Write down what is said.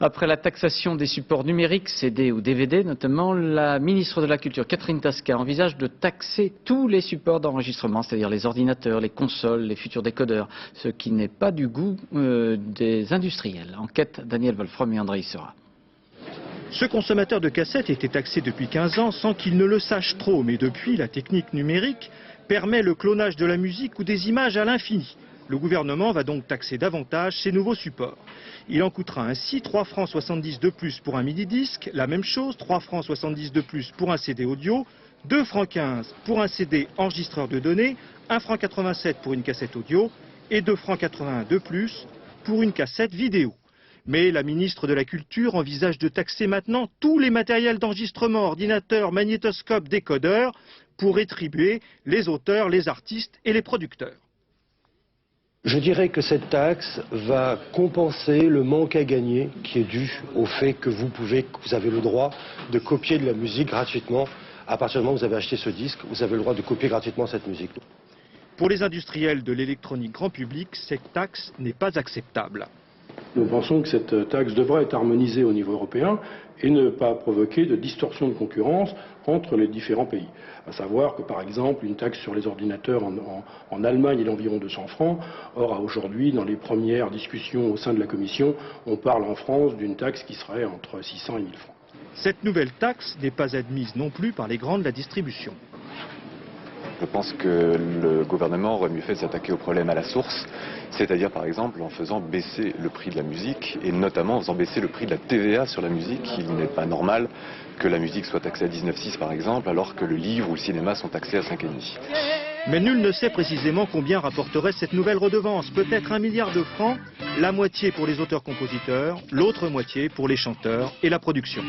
Après la taxation des supports numériques, CD ou DVD notamment, la ministre de la Culture, Catherine Tasca, envisage de taxer tous les supports d'enregistrement, c'est-à-dire les ordinateurs, les consoles, les futurs décodeurs, ce qui n'est pas du goût des industriels. Enquête Daniel Wolfram et André Issera. Ce consommateur de cassettes était taxé depuis 15 ans sans qu'il ne le sache trop, mais depuis, la technique numérique permet le clonage de la musique ou des images à l'infini. Le gouvernement va donc taxer davantage ces nouveaux supports. Il en coûtera ainsi 3,70 francs de plus pour un mini-disque, la même chose, 3,70 francs de plus pour un CD audio, 2,15 francs pour un CD enregistreur de données, 1,87 francs pour une cassette audio et 2,81 francs de plus pour une cassette vidéo. Mais la ministre de la Culture envisage de taxer maintenant tous les matériels d'enregistrement, ordinateurs, magnétoscopes, décodeurs, pour rétribuer les auteurs, les artistes et les producteurs. Je dirais que cette taxe va compenser le manque à gagner qui est dû au fait que vous avez le droit de copier de la musique gratuitement. À partir du moment où vous avez acheté ce disque, vous avez le droit de copier gratuitement cette musique. Pour les industriels de l'électronique grand public, cette taxe n'est pas acceptable. Nous pensons que cette taxe devrait être harmonisée au niveau européen et ne pas provoquer de distorsion de concurrence entre les différents pays. À savoir que, par exemple, une taxe sur les ordinateurs en Allemagne est d'environ 200 francs. Or, aujourd'hui, dans les premières discussions au sein de la Commission, on parle en France d'une taxe qui serait entre 600 et 1000 francs. Cette nouvelle taxe n'est pas admise non plus par les grands de la distribution. Je pense que le gouvernement aurait mieux fait de s'attaquer au problème à la source, c'est-à-dire par exemple en faisant baisser le prix de la musique et notamment en faisant baisser le prix de la TVA sur la musique. Il n'est pas normal que la musique soit taxée à 19,6 par exemple, alors que le livre ou le cinéma sont taxés à 5,5. Mais nul ne sait précisément combien rapporterait cette nouvelle redevance. Peut-être 1 milliard de francs, la moitié pour les auteurs-compositeurs, l'autre moitié pour les chanteurs et la production.